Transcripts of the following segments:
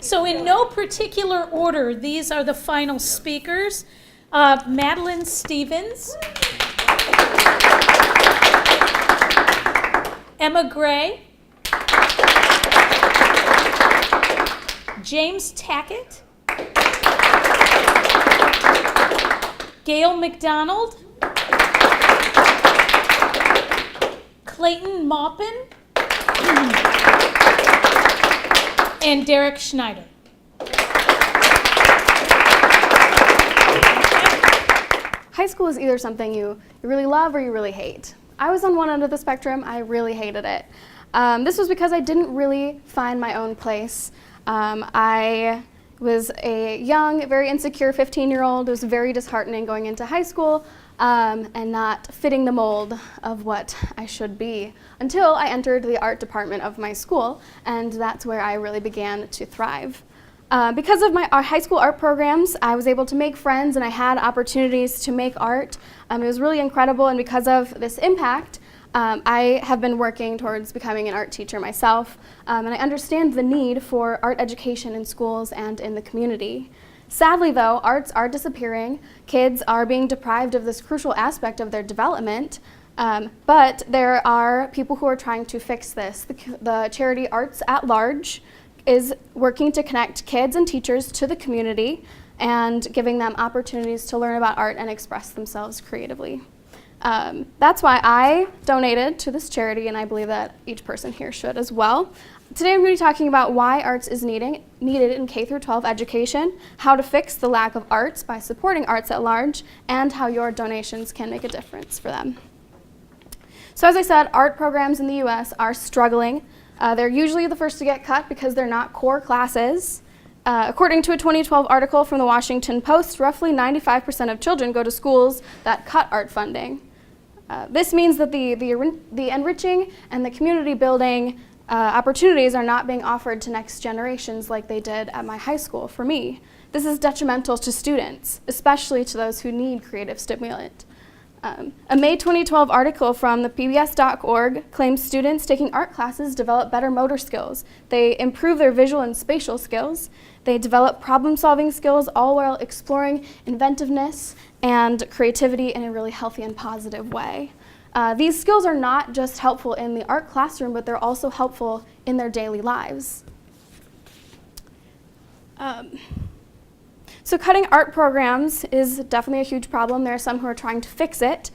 So in no particular order, these are the final speakers. Madeline Stevens, Emma Gray, James Tackett, Gail McDonald, Clayton Maupin, and Derek Schneider. High school is either something you really love or you really hate. I was on one end of the spectrum. I really hated it. This was because I didn't really find my own place. I was a young, very insecure 15-year-old. It was very disheartening going into high school and not fitting the mold of what I should be until I entered the art department of my school, and that's where I really began to thrive. Because of our high school art programs, I was able to make friends and I had opportunities to make art. It was really incredible, and because of this impact, I have been working towards becoming an art teacher myself, and I understand the need for art education in schools and in the community. Sadly though, arts are disappearing. Kids are being deprived of this crucial aspect of their development, but there are people who are trying to fix this. The charity Arts at Large is working to connect kids and teachers to the community and giving them opportunities to learn about art and express themselves creatively. That's why I donated to this charity, and I believe that each person here should as well. Today I'm going to be talking about why arts is needed in K-12 education, how to fix the lack of arts by supporting Arts at Large, and how your donations can make a difference for them. So as I said, art programs in the US are struggling. They're usually the first to get cut because they're not core classes. According to a 2012 article from the Washington Post, roughly 95% of children go to schools that cut art funding. This means that the enriching and the community building opportunities are not being offered to next generations like they did at my high school for me. This is detrimental to students, especially to those who need creative stimulant. A May 2012 article from the PBS.org claims students taking art classes develop better motor skills. They improve their visual and spatial skills. They develop problem-solving skills, all while exploring inventiveness and creativity in a really healthy and positive way. These skills are not just helpful in the art classroom, but they're also helpful in their daily lives. So cutting art programs is definitely a huge problem. There are some who are trying to fix it.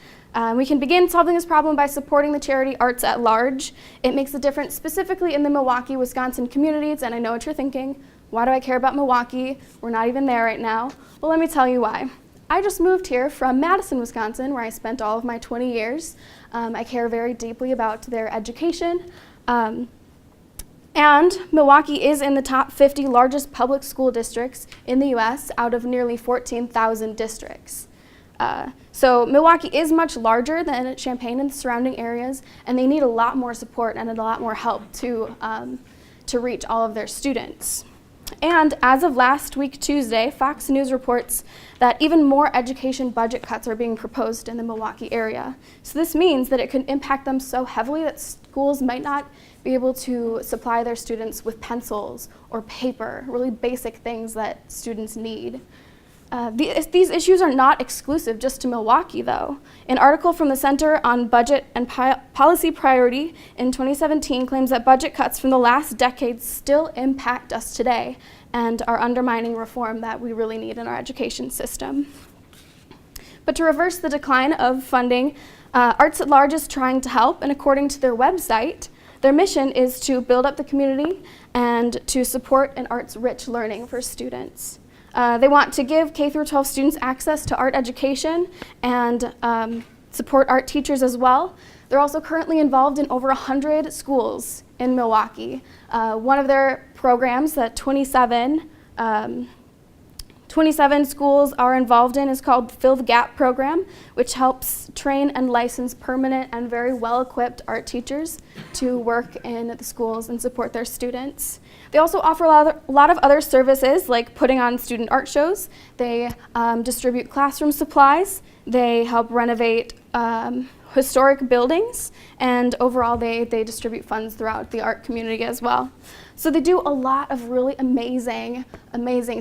We can begin solving this problem by supporting the charity Arts at Large. It makes a difference specifically in the Milwaukee, Wisconsin communities, and I know what you're thinking. Why do I care about Milwaukee? We're not even there right now. Well, let me tell you why. I just moved here from Madison, Wisconsin, where I spent all of my 20 years. I care very deeply about their education. And Milwaukee is in the top 50 largest public school districts in the US out of nearly 14,000 districts. So Milwaukee is much larger than Champaign and the surrounding areas, and they need a lot more support and a lot more help to reach all of their students. And as of last week, Tuesday, Fox News reports that even more education budget cuts are being proposed in the Milwaukee area. So this means that it could impact them so heavily that schools might not be able to supply their students with pencils or paper, really basic things that students need. These issues are not exclusive just to Milwaukee, though. An article from the Center on Budget and Policy Priority in 2017 claims that budget cuts from the last decade still impact us today and are undermining reform that we really need in our education system. But to reverse the decline of funding, Arts at Large is trying to help, and according to their website, their mission is to build up the community and to support an arts-rich learning for students. They want to give K-12 students access to art education and support art teachers as well. They're also currently involved in over 100 schools in Milwaukee. One of their programs that 27 schools are involved in is called the Fill the Gap program, which helps train and license permanent and very well-equipped art teachers to work in the schools and support their students. They also offer a lot of other services, like putting on student art shows. They distribute classroom supplies. They help renovate historic buildings, and overall they distribute funds throughout the art community as well. So they do a lot of really amazing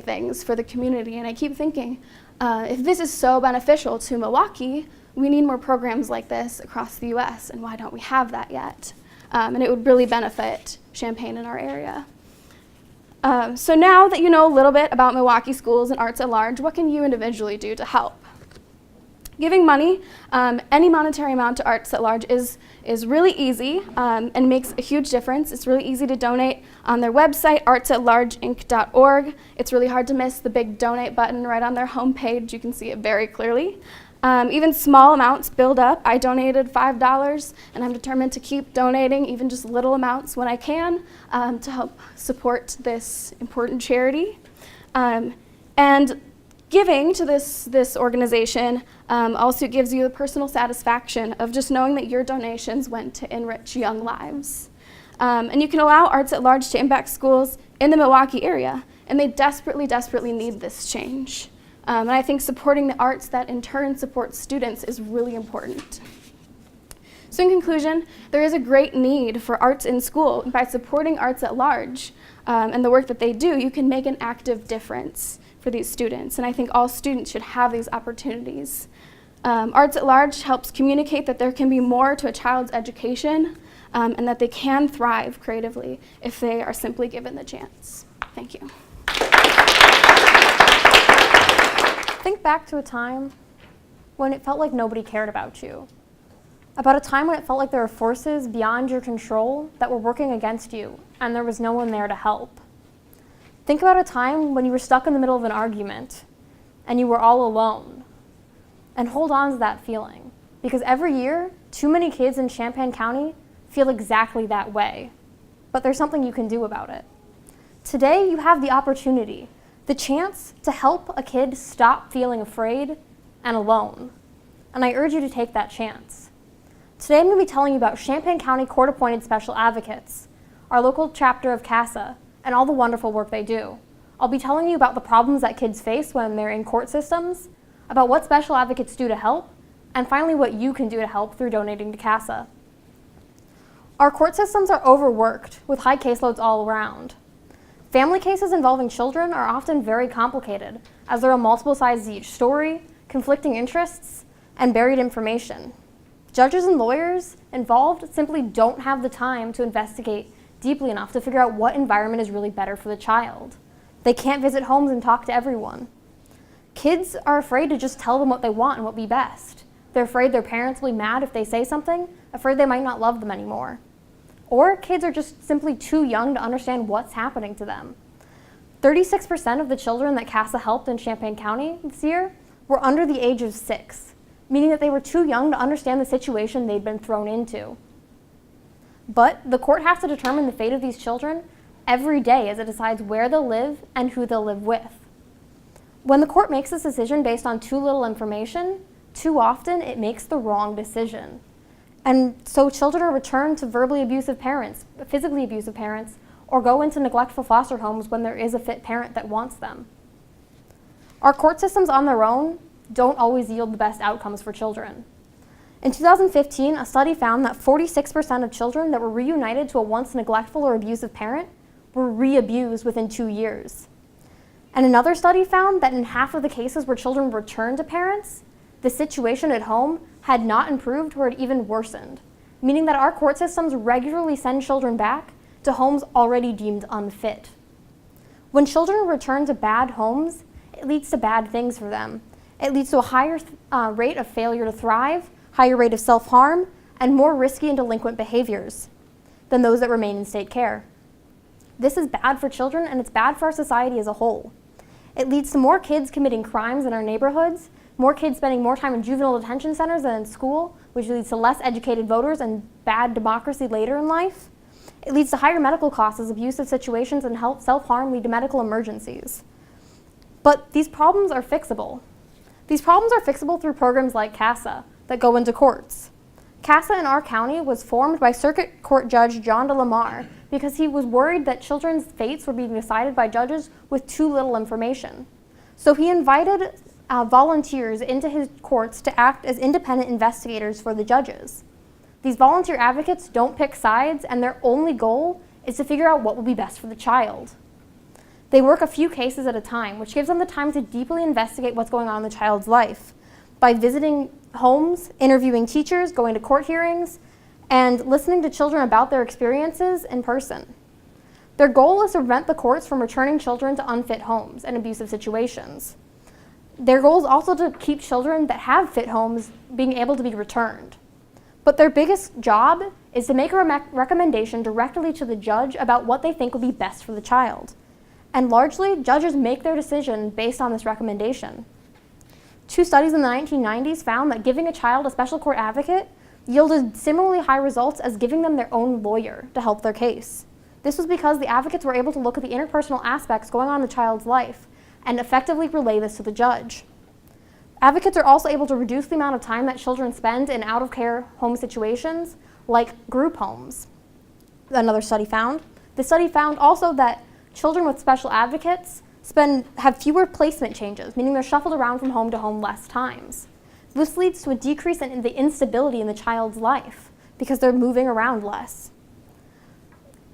things for the community, and I keep thinking, if this is so beneficial to Milwaukee, we need more programs like this across the US, and why don't we have that yet? And it would really benefit Champaign in our area. So now that you know a little bit about Milwaukee schools and arts at large, what can you individually do to help? Giving money, any monetary amount to arts at large is really easy and makes a huge difference. It's really easy to donate on their website, artsatlargeinc.org. It's really hard to miss the big donate button right on their homepage. You can see it very clearly. Even small amounts build up. I donated $5, and I'm determined to keep donating even just little amounts when I can to help support this important charity. And giving to this organization also gives you the personal satisfaction of just knowing that your donations went to enrich young lives. And you can allow Arts at Large to impact schools in the Milwaukee area, and they desperately need this change. And I think supporting the arts that in turn supports students is really important. So in conclusion, there is a great need for arts in school. And by supporting Arts at Large and the work that they do, you can make an active difference for these students. And I think all students should have these opportunities. Arts at Large helps communicate that there can be more to a child's education and that they can thrive creatively if they are simply given the chance. Thank you. Think back to a time when it felt like nobody cared about you. About a time when it felt like there were forces beyond your control that were working against you and there was no one there to help. Think about a time when you were stuck in the middle of an argument and you were all alone. And hold on to that feeling, because every year, too many kids in Champaign County feel exactly that way. But there's something you can do about it. Today, you have the opportunity, the chance to help a kid stop feeling afraid and alone. And I urge you to take that chance. Today I'm going to be telling you about Champaign County Court-Appointed Special Advocates, our local chapter of CASA, and all the wonderful work they do. I'll be telling you about the problems that kids face when they're in court systems, about what special advocates do to help, and finally what you can do to help through donating to CASA. Our court systems are overworked with high caseloads all around. Family cases involving children are often very complicated, as there are multiple sides to each story, conflicting interests, and buried information. Judges and lawyers involved simply don't have the time to investigate deeply enough to figure out what environment is really better for the child. They can't visit homes and talk to everyone. Kids are afraid to just tell them what they want and what would be best. They're afraid their parents will be mad if they say something, afraid they might not love them anymore. Or kids are just simply too young to understand what's happening to them. 36% of the children that CASA helped in Champaign County this year were under the age of 6, meaning that they were too young to understand the situation they'd been thrown into. But the court has to determine the fate of these children every day as it decides where they'll live and who they'll live with. When the court makes this decision based on too little information, too often it makes the wrong decision. And so children are returned to verbally abusive parents, physically abusive parents, or go into neglectful foster homes when there is a fit parent that wants them. Our court systems on their own don't always yield the best outcomes for children. In 2015, a study found that 46% of children that were reunited to a once neglectful or abusive parent were re-abused within 2 years. And another study found that in half of the cases where children returned to parents, the situation at home had not improved or had even worsened, meaning that our court systems regularly send children back to homes already deemed unfit. When children return to bad homes, it leads to bad things for them. It leads to a higher rate of failure to thrive, higher rate of self-harm, and more risky and delinquent behaviors than those that remain in state care. This is bad for children, and it's bad for our society as a whole. It leads to more kids committing crimes in our neighborhoods, more kids spending more time in juvenile detention centers than in school, which leads to less educated voters and bad democracy later in life. It leads to higher medical costs as abusive situations and self-harm lead to medical emergencies. But these problems are fixable. These problems are fixable through programs like CASA that go into courts. CASA in our county was formed by Circuit Court Judge John DeLamar because he was worried that children's fates were being decided by judges with too little information. So he invited volunteers into his courts to act as independent investigators for the judges. These volunteer advocates don't pick sides, and their only goal is to figure out what will be best for the child. They work a few cases at a time, which gives them the time to deeply investigate what's going on in the child's life by visiting homes, interviewing teachers, going to court hearings, and listening to children about their experiences in person. Their goal is to prevent the courts from returning children to unfit homes and abusive situations. Their goal is also to keep children that have fit homes being able to be returned. But their biggest job is to make a recommendation directly to the judge about what they think will be best for the child. And largely, judges make their decision based on this recommendation. 2 studies in the 1990s found that giving a child a special court advocate yielded similarly high results as giving them their own lawyer to help their case. This was because the advocates were able to look at the interpersonal aspects going on in the child's life and effectively relay this to the judge. Advocates are also able to reduce the amount of time that children spend in out-of-care home situations, like group homes, another study found. The study found also that children with special advocates have fewer placement changes, meaning they're shuffled around from home to home less times. This leads to a decrease in the instability in the child's life because they're moving around less.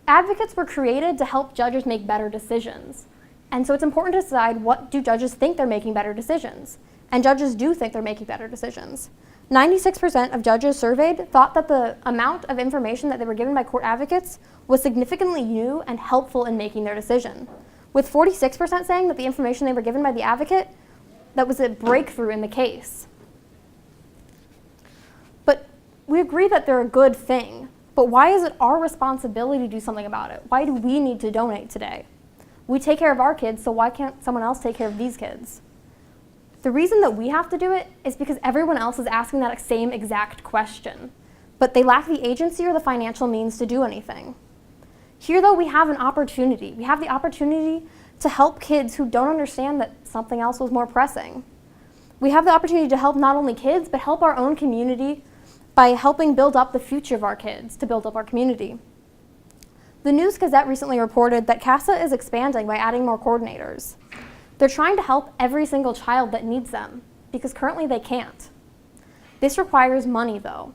Advocates were created to help judges make better decisions. And so it's important to decide, what do judges think they're making better decisions? And judges do think they're making better decisions. 96% of judges surveyed thought that the amount of information that they were given by court advocates was significantly new and helpful in making their decision, with 46% saying that the information they were given by the advocate, that was a breakthrough in the case. But we agree that they're a good thing, but why is it our responsibility to do something about it? Why do we need to donate today? We take care of our kids, so why can't someone else take care of these kids? The reason that we have to do it is because everyone else is asking that same exact question, but they lack the agency or the financial means to do anything. Here, though, we have an opportunity. We have the opportunity to help kids who don't understand that something else was more pressing. We have the opportunity to help not only kids, but help our own community by helping build up the future of our kids, to build up our community. The News Gazette recently reported that CASA is expanding by adding more coordinators. They're trying to help every single child that needs them, because currently they can't. This requires money, though.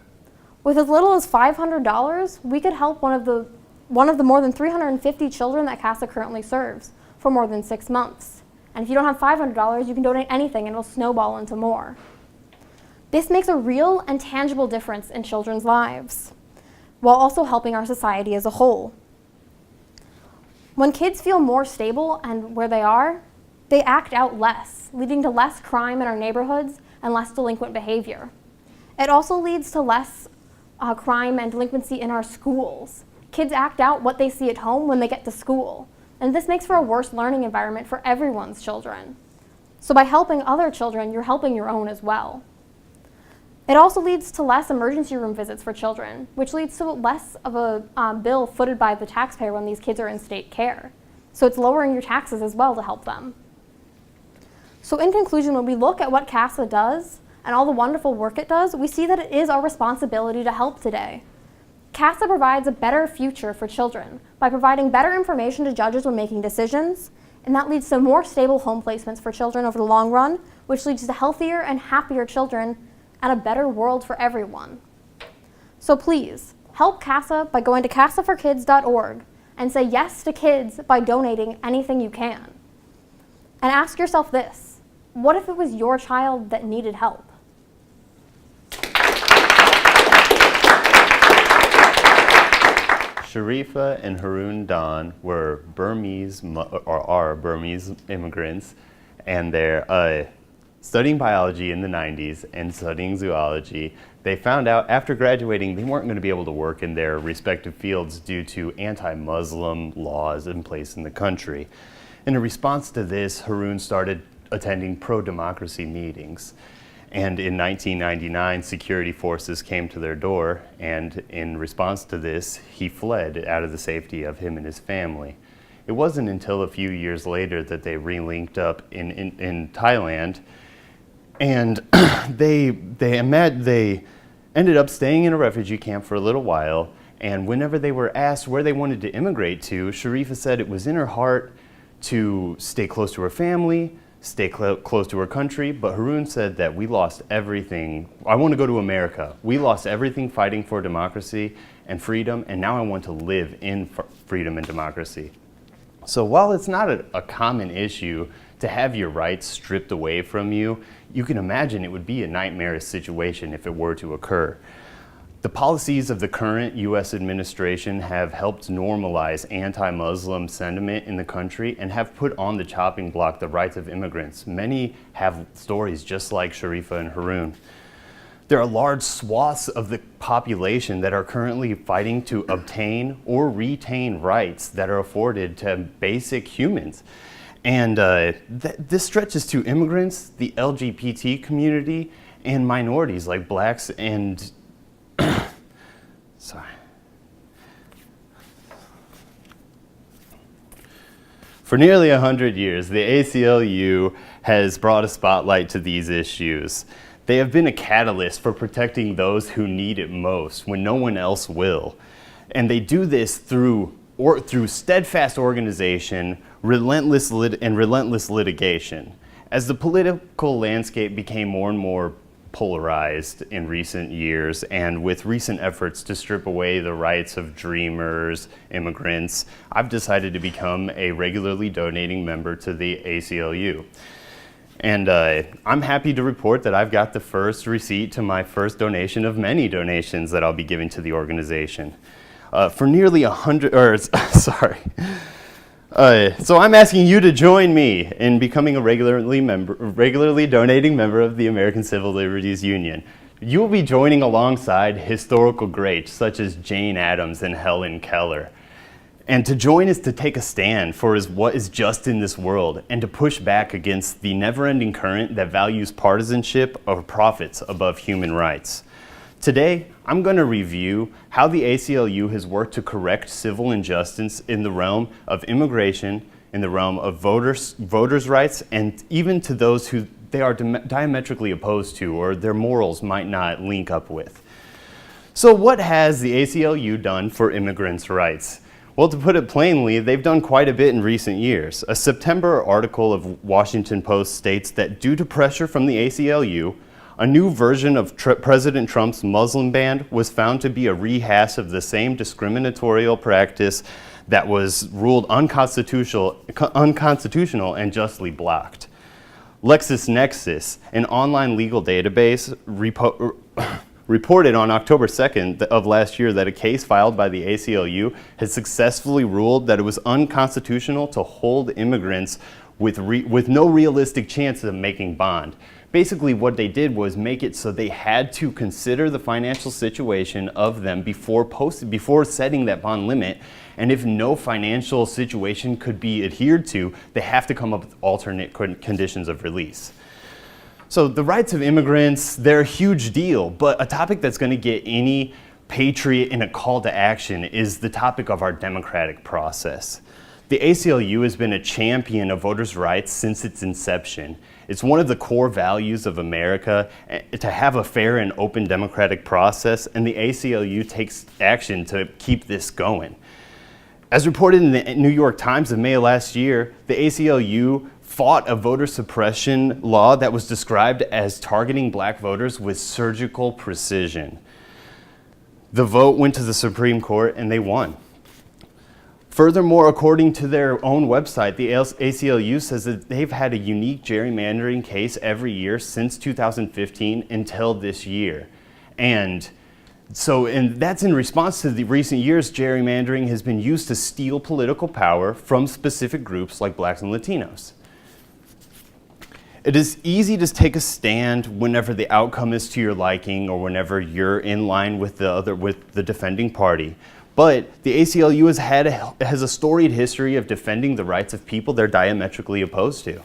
With as little as $500, we could help one of the more than 350 children that CASA currently serves for more than 6 months. And if you don't have $500, you can donate anything and it'll snowball into more. This makes a real and tangible difference in children's lives, while also helping our society as a whole. When kids feel more stable and where they are, they act out less, leading to less crime in our neighborhoods and less delinquent behavior. It also leads to less crime and delinquency in our schools. Kids act out what they see at home when they get to school, and this makes for a worse learning environment for everyone's children. So by helping other children, you're helping your own as well. It also leads to less emergency room visits for children, which leads to less of a bill footed by the taxpayer when these kids are in state care. So it's lowering your taxes as well to help them. So in conclusion, when we look at what CASA does and all the wonderful work it does, we see that it is our responsibility to help today. CASA provides a better future for children by providing better information to judges when making decisions, and that leads to more stable home placements for children over the long run, which leads to healthier and happier children and a better world for everyone. So please, help CASA by going to casaforkids.org and say yes to kids by donating anything you can. And ask yourself this: what if it was your child that needed help? Sharifa and Haroon Don were are Burmese immigrants, and they're studying biology in the 90s and studying zoology. They found out after graduating they weren't going to be able to work in their respective fields due to anti-Muslim laws in place in the country. In response to this, Haroon started attending pro-democracy meetings. And in 1999, security forces came to their door, and in response to this, he fled out of the safety of him and his family. It wasn't until a few years later that they re-linked up in Thailand, and they ended up staying in a refugee camp for a little while, and whenever they were asked where they wanted to immigrate to, Sharifa said it was in her heart to stay close to her family, stay close to her country, but Haroon said that we lost everything. I want to go to America. We lost everything fighting for democracy and freedom, and now I want to live in freedom and democracy. So while it's not a common issue to have your rights stripped away from you, you can imagine it would be a nightmarish situation if it were to occur. The policies of the current U.S. administration have helped normalize anti-Muslim sentiment in the country and have put on the chopping block the rights of immigrants. Many have stories just like Sharifa and Haroon. There are large swaths of the population that are currently fighting to obtain or retain rights that are afforded to basic humans. And this stretches to immigrants, the LGBT community, and minorities like blacks and sorry. For nearly 100 years, the ACLU has brought a spotlight to these issues. They have been a catalyst for protecting those who need it most when no one else will. And they do this through steadfast organization, relentless litigation. As the political landscape became more and more polarized in recent years, and with recent efforts to strip away the rights of dreamers, immigrants, I've decided to become a regularly donating member to the ACLU. And I'm happy to report that I've got the first receipt to my first donation of many donations that I'll be giving to the organization. For nearly 100, so I'm asking you to join me in becoming a regularly donating member of the American Civil Liberties Union. You will be joining alongside historical greats such as Jane Addams and Helen Keller. And to join is to take a stand for what is just in this world and to push back against the never-ending current that values partisanship or profits above human rights. Today, I'm going to review how the ACLU has worked to correct civil injustice in the realm of immigration, in the realm of voters' rights, and even to those who they are diametrically opposed to or their morals might not link up with. So what has the ACLU done for immigrants' rights? Well, to put it plainly, they've done quite a bit in recent years. A September article of Washington Post states that due to pressure from the ACLU, a new version of President Trump's Muslim ban was found to be a rehash of the same discriminatorial practice that was ruled unconstitutional and justly blocked. LexisNexis, an online legal database, reported on October 2nd of last year that a case filed by the ACLU had successfully ruled that it was unconstitutional to hold immigrants with no realistic chance of making bond. Basically, what they did was make it so they had to consider the financial situation of them before setting that bond limit. And if no financial situation could be adhered to, they have to come up with alternate conditions of release. So the rights of immigrants, they're a huge deal, but a topic that's going to get any patriot in a call to action is the topic of our democratic process. The ACLU has been a champion of voters' rights since its inception. It's one of the core values of America to have a fair and open democratic process, and the ACLU takes action to keep this going. As reported in the New York Times in May of last year, the ACLU fought a voter suppression law that was described as targeting black voters with surgical precision. The vote went to the Supreme Court and they won. Furthermore, according to their own website, the ACLU says that they've had a unique gerrymandering case every year since 2015 until this year. And that's in response to the recent years gerrymandering has been used to steal political power from specific groups like blacks and Latinos. It is easy to take a stand whenever the outcome is to your liking or whenever you're in line with the defending party. But the ACLU has a storied history of defending the rights of people they're diametrically opposed to.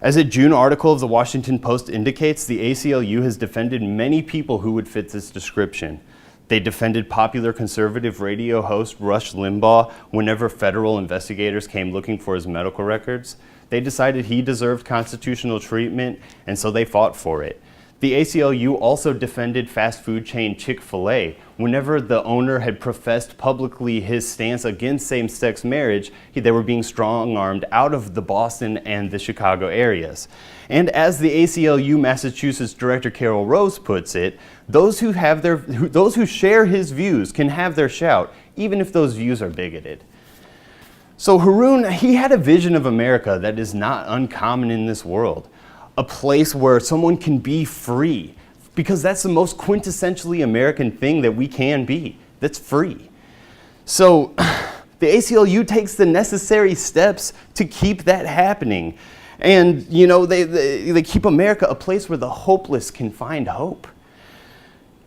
As a June article of the Washington Post indicates, the ACLU has defended many people who would fit this description. They defended popular conservative radio host Rush Limbaugh whenever federal investigators came looking for his medical records. They decided he deserved constitutional treatment, and so they fought for it. The ACLU also defended fast food chain Chick-fil-A. Whenever the owner had professed publicly his stance against same-sex marriage, they were being strong-armed out of the Boston and the Chicago areas. And as the ACLU Massachusetts director Carol Rose puts it, those who share his views can have their shout, even if those views are bigoted. So Haroon, he had a vision of America that is not uncommon in this world. A place where someone can be free, because that's the most quintessentially American thing that we can be, that's free. So the ACLU takes the necessary steps to keep that happening. And you know, they keep America a place where the hopeless can find hope.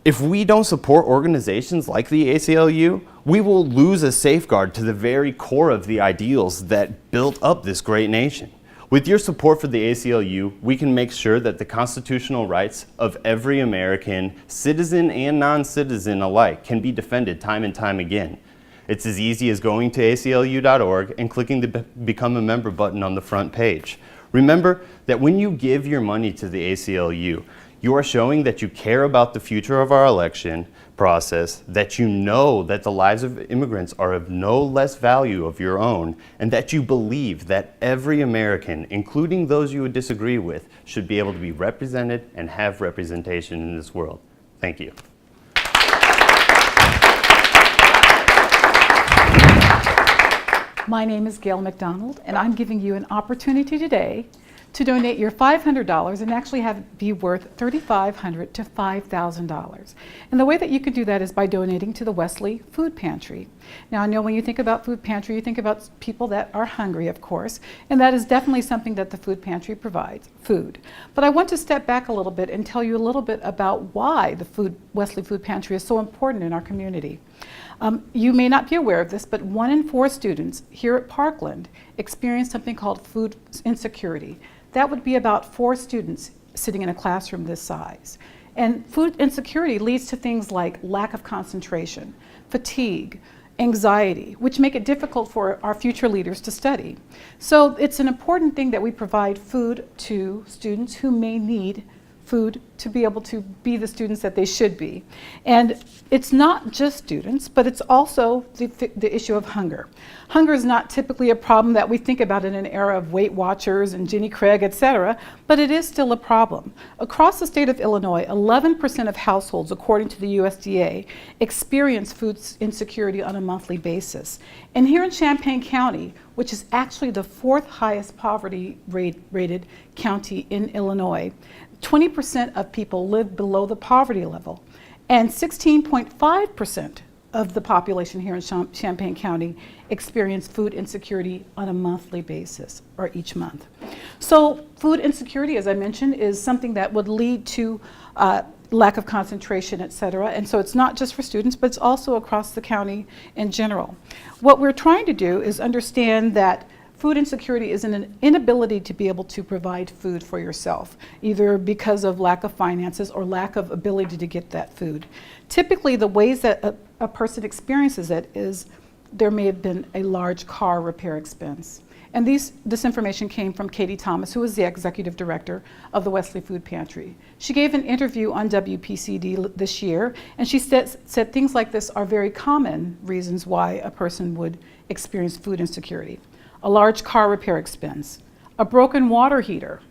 If we don't support organizations like the ACLU, we will lose a safeguard to the very core of the ideals that built up this great nation. With your support for the ACLU, we can make sure that the constitutional rights of every American, citizen and non-citizen alike, can be defended time and time again. It's as easy as going to aclu.org and clicking the Become a Member button on the front page. Remember that when you give your money to the ACLU, you are showing that you care about the future of our election process, that you know that the lives of immigrants are of no less value of your own, and that you believe that every American, including those you would disagree with, should be able to be represented and have representation in this world. Thank you. My name is Gail McDonald, and I'm giving you an opportunity today to donate your $500 and actually have it be worth $3,500 to $5,000. And the way that you can do that is by donating to the Wesley Food Pantry. Now, I know when you think about food pantry, you think about people that are hungry, of course, and that is definitely something that the food pantry provides, food. But I want to step back a little bit and tell you a little bit about why the Wesley Food Pantry is so important in our community. You may not be aware of this, but 1 in 4 students here at Parkland experience something called food insecurity. That would be about 4 students sitting in a classroom this size. And food insecurity leads to things like lack of concentration, fatigue, anxiety, which make it difficult for our future leaders to study. So it's an important thing that we provide food to students who may need food to be able to be the students that they should be. And it's not just students, but it's also the issue of hunger. Hunger is not typically a problem that we think about in an era of Weight Watchers and Jenny Craig, etc., but it is still a problem. Across the state of Illinois, 11% of households, according to the USDA, experience food insecurity on a monthly basis. And here in Champaign County, which is actually the 4th highest poverty rated county in Illinois, 20% of people live below the poverty level, and 16.5% of the population here in Champaign County experience food insecurity on a monthly basis, or each month. So food insecurity, as I mentioned, is something that would lead to lack of concentration, et cetera. And so it's not just for students, but it's also across the county in general. What we're trying to do is understand that food insecurity is an inability to be able to provide food for yourself, either because of lack of finances or lack of ability to get that food. Typically, the ways that a person experiences it is there may have been a large car repair expense. And this information came from Katie Thomas, who is the executive director of the Wesley Food Pantry. She gave an interview on WPCD this year, and she said things like this are very common reasons why a person would experience food insecurity. A large car repair expense, a broken water heater,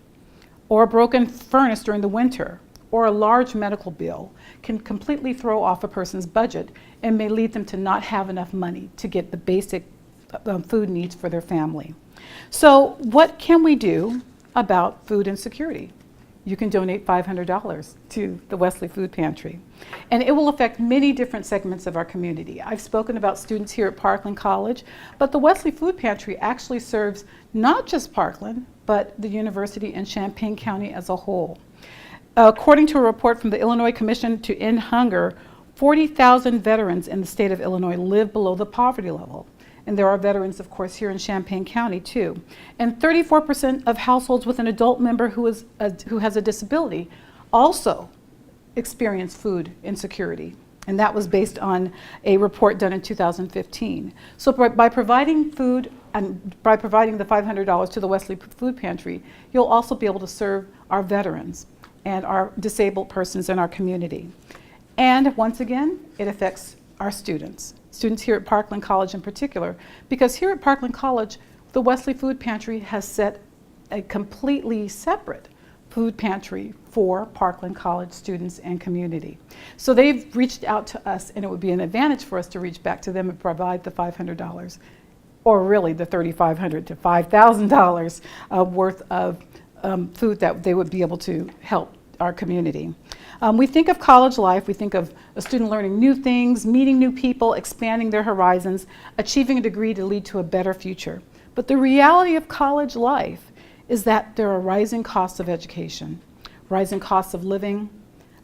or a broken furnace during the winter, or a large medical bill can completely throw off a person's budget and may lead them to not have enough money to get the basic food needs for their family. So what can we do about food insecurity? You can donate $500 to the Wesley Food Pantry. And it will affect many different segments of our community. I've spoken about students here at Parkland College, but the Wesley Food Pantry actually serves not just Parkland, but the university and Champaign County as a whole. According to a report from the Illinois Commission to End Hunger, 40,000 veterans in the state of Illinois live below the poverty level. And there are veterans, of course, here in Champaign County, too. And 34% of households with an adult member who has a disability also experience food insecurity. And that was based on a report done in 2015. So by providing food and by providing the $500 to the Wesley Food Pantry, you'll also be able to serve our veterans. and our disabled persons in our community. And once again, it affects our students here at Parkland College in particular, because here at Parkland College, the Wesley Food Pantry has set a completely separate food pantry for Parkland College students and community. So they've reached out to us, and it would be an advantage for us to reach back to them and provide the $500, or really the $3,500 to $5,000 worth of food that they would be able to help our community. We think of college life, we think of a student learning new things, meeting new people, expanding their horizons, achieving a degree to lead to a better future. But the reality of college life is that there are rising costs of education, rising costs of living,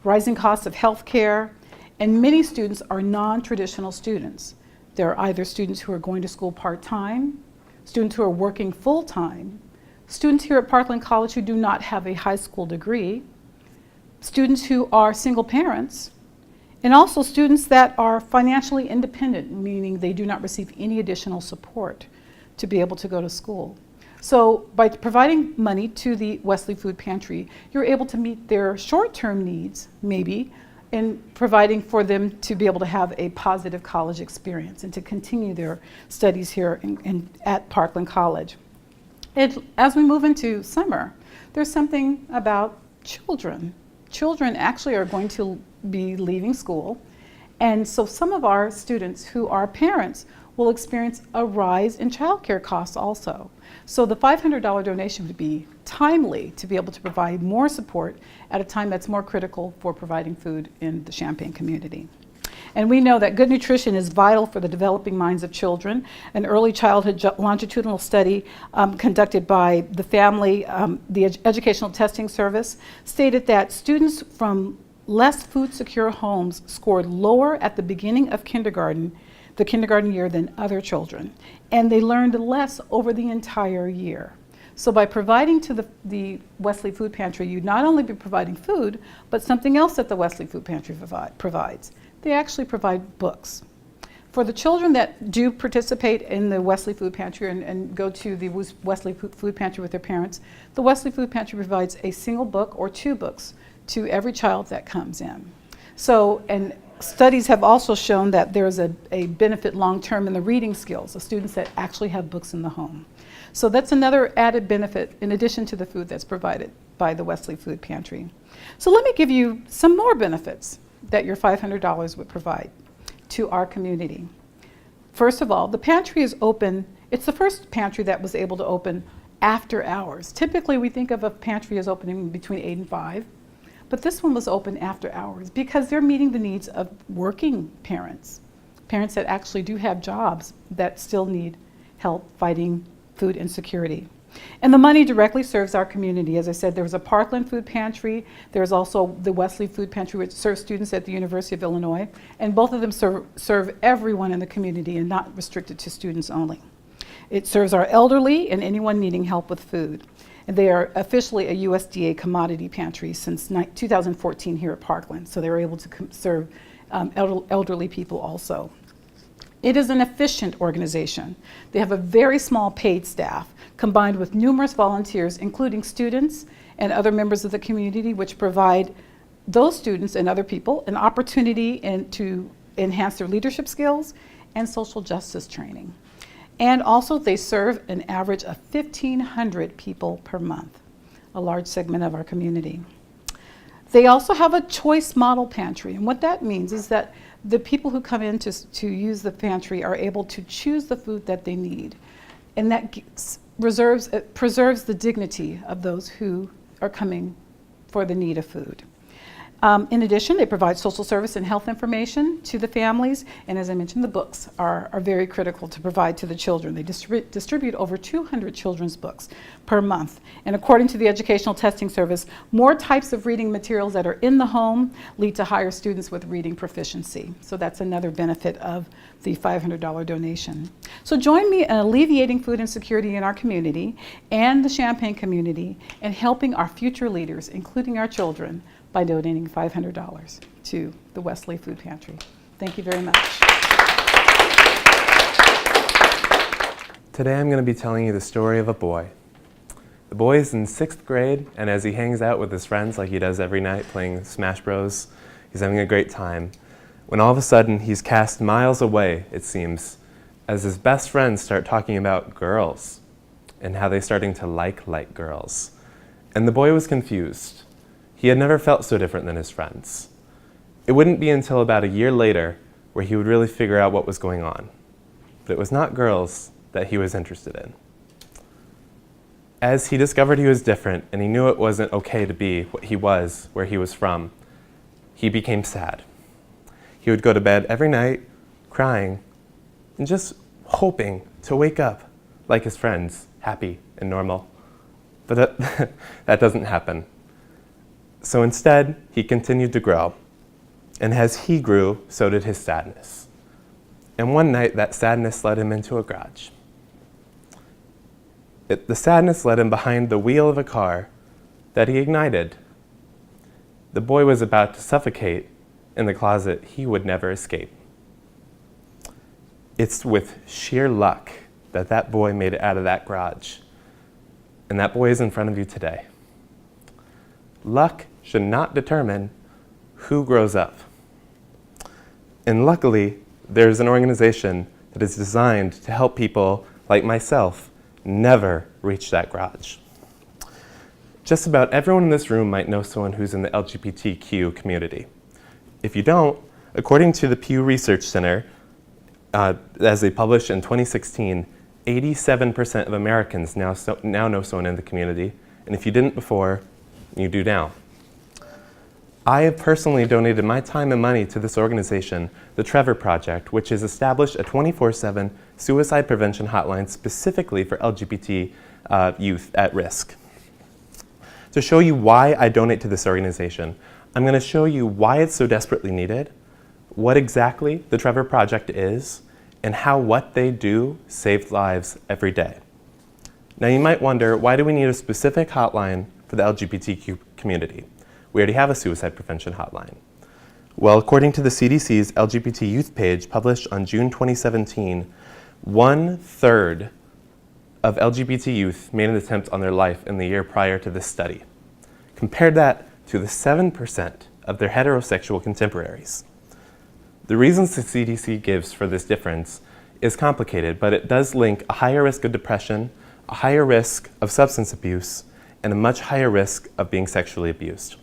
rising costs of health care, and many students are non-traditional students. There are either students who are going to school part-time, students who are working full-time, students here at Parkland College who do not have a high school degree, students who are single parents, and also students that are financially independent, meaning they do not receive any additional support to be able to go to school. So by providing money to the Wesley Food Pantry, you're able to meet their short-term needs, maybe, in providing for them to be able to have a positive college experience and to continue their studies here at Parkland College. As we move into summer, there's something about children. Children actually are going to be leaving school, and so some of our students who are parents will experience a rise in childcare costs also. So the $500 donation would be timely to be able to provide more support at a time that's more critical for providing food in the Champaign community. And we know that good nutrition is vital for the developing minds of children. An early childhood longitudinal study conducted by the family, the Educational Testing Service, stated that students from less food secure homes scored lower at the beginning of the kindergarten year than other children, and they learned less over the entire year. So by providing to the Wesley Food Pantry, you'd not only be providing food, but something else that the Wesley Food Pantry provides. They actually provide books. For the children that do participate in the Wesley Food Pantry and go to the Wesley Food Pantry with their parents, the Wesley Food Pantry provides a single book or 2 books to every child that comes in. So, and studies have also shown that there's a benefit long-term in the reading skills of students that actually have books in the home. So that's another added benefit in addition to the food that's provided by the Wesley Food Pantry. So let me give you some more benefits that your $500 would provide to our community. First of all, the pantry is open. It's the first pantry that was able to open after hours. Typically, we think of a pantry as opening between 8 and 5, but this one was open after hours because they're meeting the needs of working parents, parents that actually do have jobs that still need help fighting food insecurity. And the money directly serves our community. As I said, there was a Parkland Food Pantry. There's also the Wesley Food Pantry, which serves students at the University of Illinois. And both of them serve everyone in the community and not restricted to students only. It serves our elderly and anyone needing help with food. And they are officially a USDA commodity pantry since 2014 here at Parkland. So they were able to serve elderly people also. It is an efficient organization. They have a very small paid staff combined with numerous volunteers, including students and other members of the community, which provide those students and other people an opportunity to enhance their leadership skills and social justice training. And also they serve an average of 1,500 people per month, a large segment of our community. They also have a choice model pantry, and what that means is that the people who come in to use the pantry are able to choose the food that they need, and that preserves the dignity of those who are coming for the need of food. In addition, they provide social service and health information to the families, and as I mentioned, the books are very critical to provide to the children. They distribute over 200 children's books per month, and according to the Educational Testing Service, more types of reading materials that are in the home lead to higher students with reading proficiency. So that's another benefit of the $500 donation. So join me in alleviating food insecurity in our community and the Champaign community and helping our future leaders, including our children, by donating $500 to the Wesley Food Pantry. Thank you very much. Today I'm going to be telling you the story of a boy. The boy is in 6th grade, and as he hangs out with his friends like he does every night playing Smash Bros, he's having a great time, when all of a sudden he's cast miles away, it seems, as his best friends start talking about girls and how they're starting to like girls. And the boy was confused. He had never felt so different than his friends. It wouldn't be until about a year later where he would really figure out what was going on. But it was not girls that he was interested in. As he discovered he was different and he knew it wasn't okay to be what he was, where he was from, he became sad. He would go to bed every night crying and just hoping to wake up like his friends, happy and normal. But that doesn't happen. So instead, he continued to grow. And as he grew, so did his sadness. And one night, that sadness led him into a garage. The sadness led him behind the wheel of a car that he ignited. The boy was about to suffocate in the closet he would never escape. It's with sheer luck that that boy made it out of that garage. And that boy is in front of you today. Luck should not determine who grows up. And luckily, there's an organization that is designed to help people like myself never reach that garage. Just about everyone in this room might know someone who's in the LGBTQ community. If you don't, according to the Pew Research Center, as they published in 2016, 87% of Americans now know someone in the community, and if you didn't before, you do now. I have personally donated my time and money to this organization, the Trevor Project, which has established a 24/7 suicide prevention hotline specifically for LGBT youth at risk. To show you why I donate to this organization, I'm going to show you why it's so desperately needed, what exactly the Trevor Project is, and how what they do saves lives every day. Now you might wonder, why do we need a specific hotline for the LGBTQ community? We already have a suicide prevention hotline. Well, according to the CDC's LGBT youth page published on June 2017, 1/3 of LGBT youth made an attempt on their life in the year prior to this study. Compare that to the 7% of their heterosexual contemporaries. The reasons the CDC gives for this difference is complicated, but it does link a higher risk of depression, a higher risk of substance abuse, and a much higher risk of being sexually abused.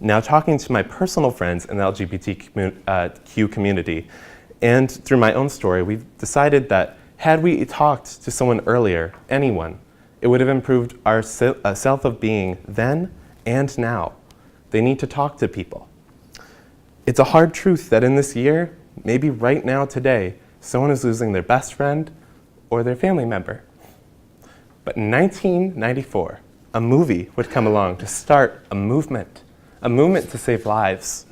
Now, talking to my personal friends in the LGBTQ community, and through my own story, we've decided that had we talked to someone earlier, anyone, it would have improved our self of being then and now. They need to talk to people. It's a hard truth that in this year, maybe right now today, someone is losing their best friend or their family member. But in 1994, a movie would come along to start a movement to save lives.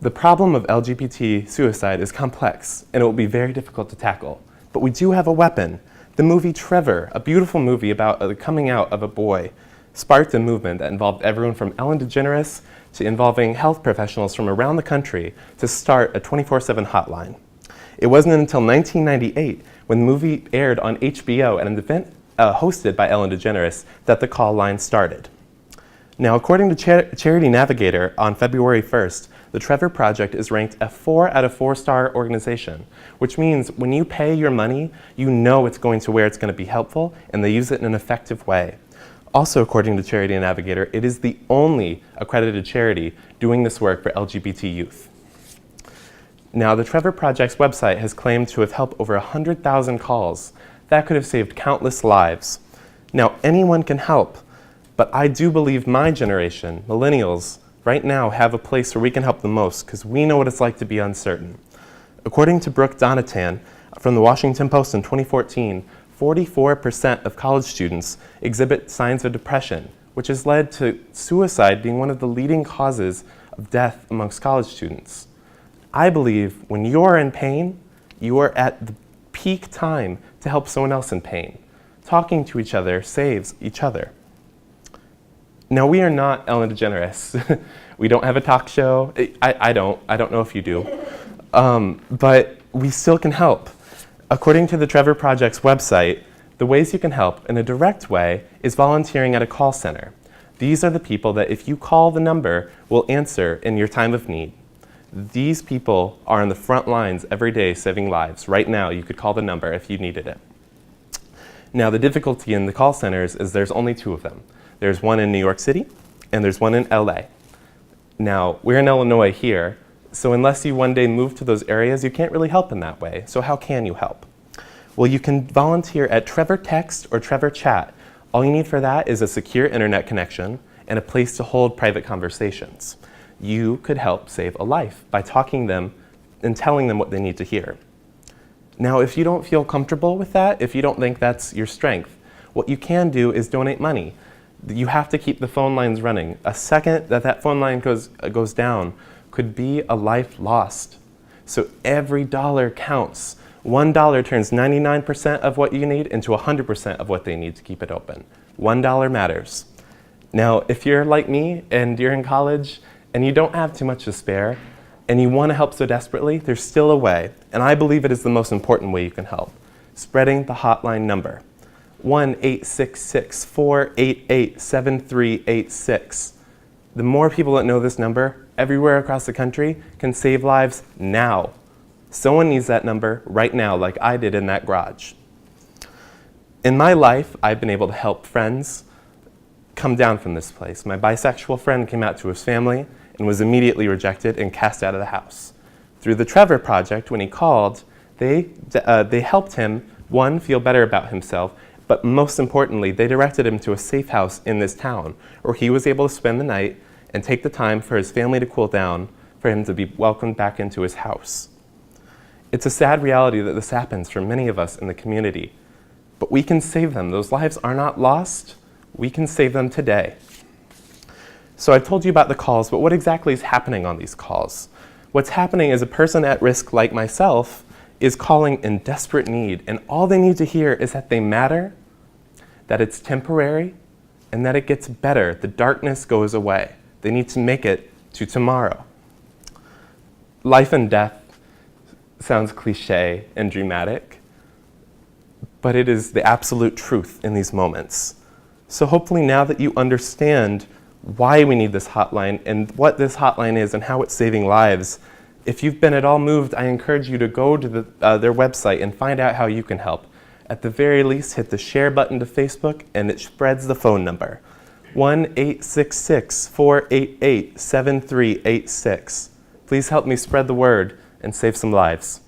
The problem of LGBT suicide is complex, and it will be very difficult to tackle. But we do have a weapon. The movie Trevor, a beautiful movie about the coming out of a boy, sparked a movement that involved everyone from Ellen DeGeneres to involving health professionals from around the country to start a 24/7 hotline. It wasn't until 1998, when the movie aired on HBO at an event hosted by Ellen DeGeneres, that the call line started. Now, according to Charity Navigator, on February 1st, the Trevor Project is ranked a 4 out of 4-star organization, which means when you pay your money, you know it's going to where it's going to be helpful, and they use it in an effective way. Also, according to Charity Navigator, it is the only accredited charity doing this work for LGBT youth. Now, the Trevor Project's website has claimed to have helped over 100,000 calls. That could have saved countless lives. Now, anyone can help, but I do believe my generation, millennials, right now have a place where we can help the most because we know what it's like to be uncertain. According to Brooke Donatan from the Washington Post in 2014, 44% of college students exhibit signs of depression, which has led to suicide being one of the leading causes of death amongst college students. I believe when you're in pain, you are at the peak time to help someone else in pain. Talking to each other saves each other. Now, we are not Ellen DeGeneres. We don't have a talk show. I don't know if you do. But we still can help. According to the Trevor Project's website, The ways you can help in a direct way is volunteering at a call center. These are the people that if you call the number will answer in your time of need. These people are on the front lines every day saving lives. Right now, you could call the number if you needed it. Now, the difficulty in the call centers is there's only 2 of them. There's one in New York City, and there's one in LA. Now, we're in Illinois here, so unless you one day move to those areas, you can't really help in that way. So how can you help? Well, you can volunteer at Trevor Text or Trevor Chat. All you need for that is a secure internet connection and a place to hold private conversations. You could help save a life by talking to them and telling them what they need to hear. Now, if you don't feel comfortable with that, if you don't think that's your strength, what you can do is donate money. You have to keep the phone lines running. A second that phone line goes down could be a life lost. So every dollar counts. $1 turns 99% of what you need into 100% of what they need to keep it open. $1 matters. Now, if you're like me and you're in college and you don't have too much to spare and you want to help so desperately, there's still a way. And I believe it is the most important way you can help. Spreading the hotline number. 1-866-488-7386. The more people that know this number everywhere across the country can save lives now. Someone needs that number right now, like I did in that garage. In my life, I've been able to help friends come down from this place. My bisexual friend came out to his family and was immediately rejected and cast out of the house. Through the Trevor Project, when he called, they helped him, one, feel better about himself, but most importantly, they directed him to a safe house in this town where he was able to spend the night and take the time for his family to cool down, for him to be welcomed back into his house. It's a sad reality that this happens for many of us in the community, but we can save them. Those lives are not lost. We can save them today. So I've told you about the calls, but what exactly is happening on these calls? What's happening is a person at risk like myself is calling in desperate need, and all they need to hear is that they matter, that it's temporary, and that it gets better. The darkness goes away. They need to make it to tomorrow. Life and death sounds cliche and dramatic, but it is the absolute truth in these moments. So hopefully now that you understand why we need this hotline and what this hotline is and how it's saving lives, if you've been at all moved, I encourage you to go to their website and find out how you can help. At the very least, hit the share button to Facebook and it spreads the phone number. 1-866-488-7386. Please help me spread the word and save some lives.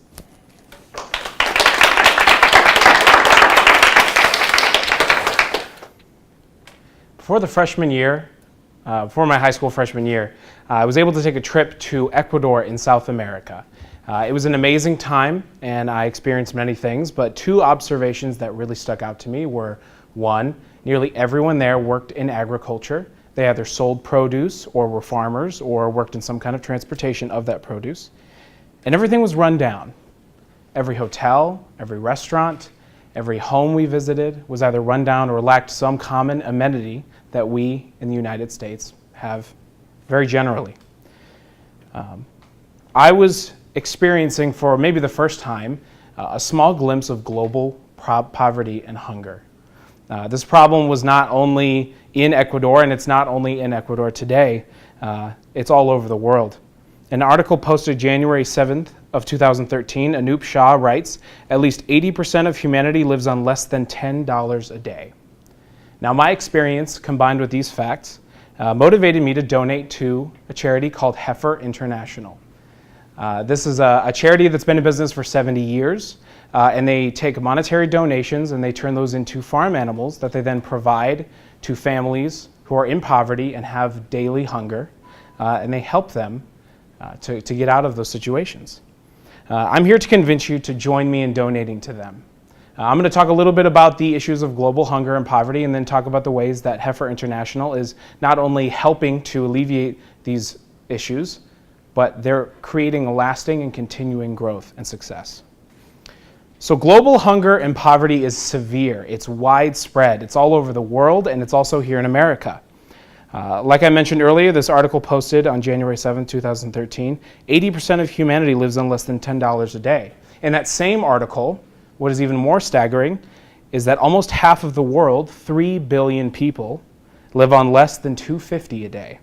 Before my high school freshman year, I was able to take a trip to Ecuador in South America. It was an amazing time, and I experienced many things, but 2 observations that really stuck out to me were, 1, nearly everyone there worked in agriculture. They either sold produce or were farmers or worked in some kind of transportation of that produce. And everything was run down. Every hotel, every restaurant, every home we visited was either run down or lacked some common amenity that we in the United States have very generally. I was experiencing for maybe the first time a small glimpse of global poverty and hunger. This problem was not only in Ecuador, and it's not only in Ecuador today, it's all over the world. An article posted January 7th of 2013, Anup Shah writes, at least 80% of humanity lives on less than $10 a day. Now, my experience combined with these facts motivated me to donate to a charity called Heifer International. This is a charity that's been in business for 70 years, and they take monetary donations and they turn those into farm animals that they then provide to families who are in poverty and have daily hunger, and they help them to get out of those situations. I'm here to convince you to join me in donating to them. I'm going to talk a little bit about the issues of global hunger and poverty, and then talk about the ways that Heifer International is not only helping to alleviate these issues, but they're creating a lasting and continuing growth and success. So global hunger and poverty is severe. It's widespread. It's all over the world, and it's also here in America. Like I mentioned earlier, this article posted on January 7, 2013, 80% of humanity lives on less than $10 a day. In that same article, what is even more staggering is that almost half of the world, 3 billion people, live on less than $2.50 a day.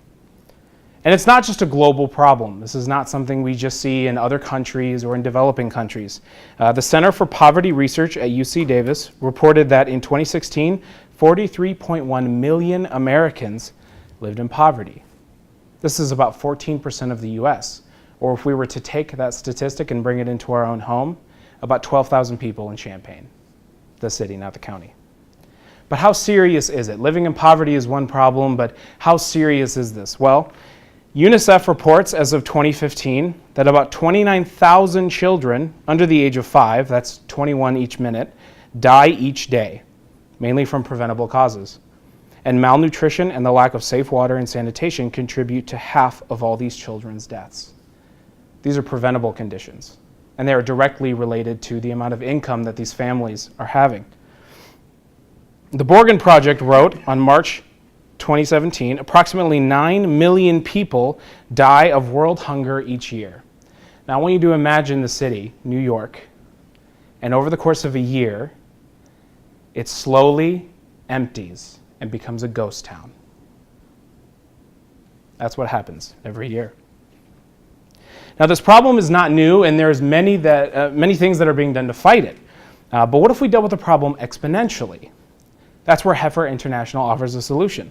And it's not just a global problem. This is not something we just see in other countries or in developing countries. The Center for Poverty Research at UC Davis reported that in 2016, 43.1 million Americans lived in poverty. This is about 14% of the US. Or if we were to take that statistic and bring it into our own home, about 12,000 people in Champaign, the city, not the county. But how serious is it? Living in poverty is one problem, but how serious is this? Well, UNICEF reports as of 2015 that about 29,000 children under the age of 5, that's 21 each minute, die each day, mainly from preventable causes. And malnutrition and the lack of safe water and sanitation contribute to half of all these children's deaths. These are preventable conditions, and they are directly related to the amount of income that these families are having. The Borgen Project wrote on March 2017, approximately 9 million people die of world hunger each year. Now I want you to imagine the city, New York, and over the course of a year, it slowly empties and becomes a ghost town. That's what happens every year. Now this problem is not new, and there's many things that are being done to fight it. But what if we dealt with the problem exponentially? That's where Heifer International offers a solution.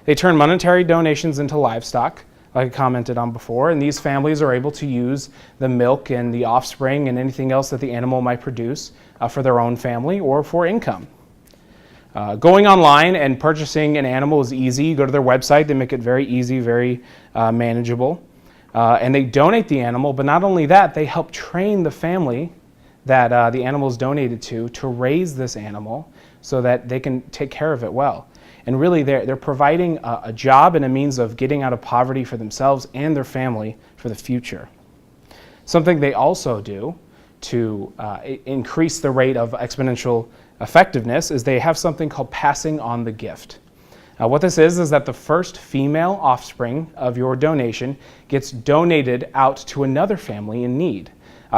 They turn monetary donations into livestock, like I commented on before, and these families are able to use the milk and the offspring and anything else that the animal might produce for their own family or for income. Going online and purchasing an animal is easy. You go to their website, they make it very easy, very manageable. And they donate the animal, but not only that, they help train the family that the animal is donated to raise this animal so that they can take care of it well. And really, they're providing a job and a means of getting out of poverty for themselves and their family for the future. Something they also do to increase the rate of exponential effectiveness is they have something called passing on the gift. What this is that the first female offspring of your donation gets donated out to another family in need.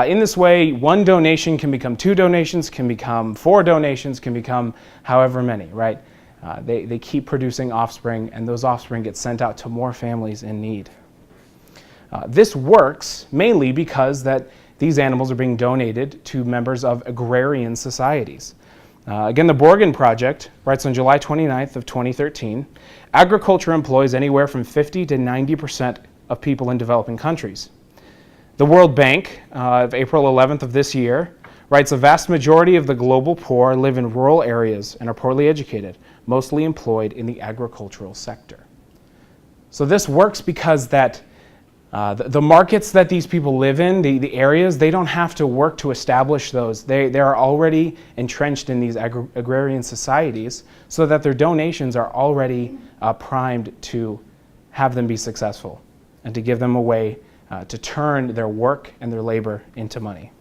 In this way, one donation can become 2 donations, can become 4 donations, can become however many, right? They keep producing offspring, and those offspring get sent out to more families in need. This works mainly because that these animals are being donated to members of agrarian societies. Again, the Borgen Project writes on July 29th of 2013, agriculture employs anywhere from 50 to 90% of people in developing countries. The World Bank, of April 11th of this year, writes a vast majority of the global poor live in rural areas and are poorly educated, mostly employed in the agricultural sector. So this works because that the markets that these people live in, the areas, they don't have to work to establish those. They are already entrenched in these agrarian societies so that their donations are already primed to have them be successful and to give them a way to turn their work and their labor into money.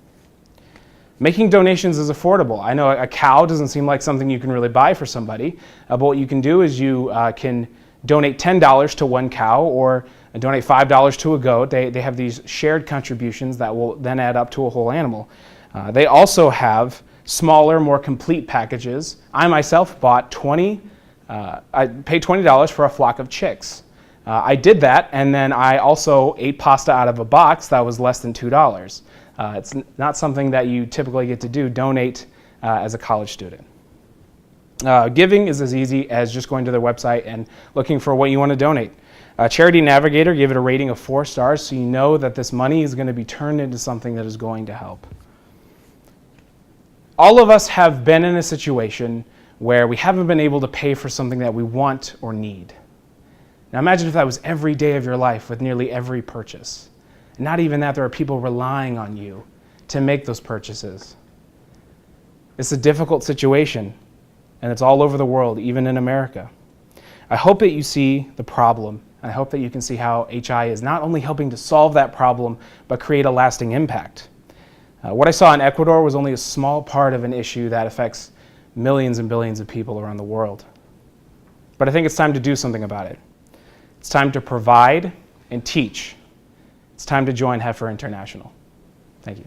Making donations is affordable. I know a cow doesn't seem like something you can really buy for somebody, but what you can do is you can donate $10 to one cow or donate $5 to a goat. They have these shared contributions that will then add up to a whole animal. They also have smaller, more complete packages. I myself bought I paid $20 for a flock of chicks. I did that, and then I also ate pasta out of a box that was less than $2. It's not something that you typically get to do, donate as a college student. Giving is as easy as just going to their website and looking for what you want to donate. Charity Navigator gave it a rating of 4 stars, so you know that this money is going to be turned into something that is going to help. All of us have been in a situation where we haven't been able to pay for something that we want or need. Now imagine if that was every day of your life with nearly every purchase. And not even that, there are people relying on you to make those purchases. It's a difficult situation, and it's all over the world, even in America. I hope that you see the problem, and I hope that you can see how HI is not only helping to solve that problem, but create a lasting impact. What I saw in Ecuador was only a small part of an issue that affects millions and billions of people around the world. But I think it's time to do something about it. It's time to provide and teach. It's time to join Heifer International. Thank you.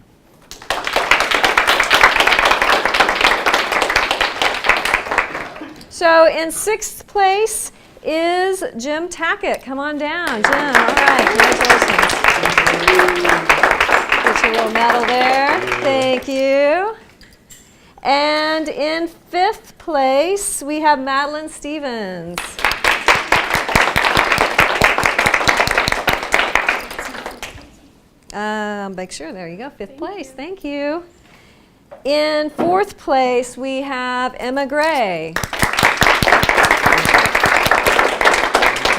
So in 6th place is Jim Tackett. Come on down, Jim. All right, congratulations. Get your little medal there. Thank you. And in 5th place, we have Madeline Stevens. Make sure, there you go, 5th place. Thank you. In 4th place, we have Emma Gray.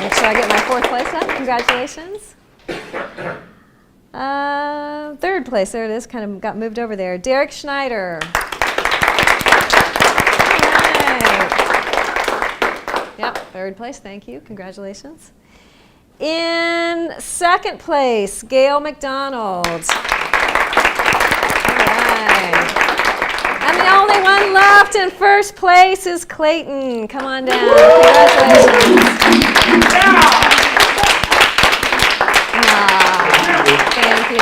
Make sure I get my 4th place up. Congratulations. 3rd place, there it is, kind of got moved over there. Derek Schneider. Yep, 3rd place, thank you, congratulations. In 2nd place, Gail McDonald. All right. And the only one left in 1st place is Clayton. Come on down, congratulations. Thank you.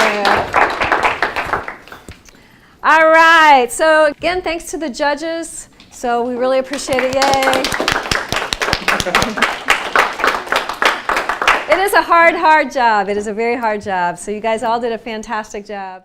All right, so again, thanks to the judges. So we really appreciate it, yay. It is a hard job. It is a very hard job. So you guys all did a fantastic job.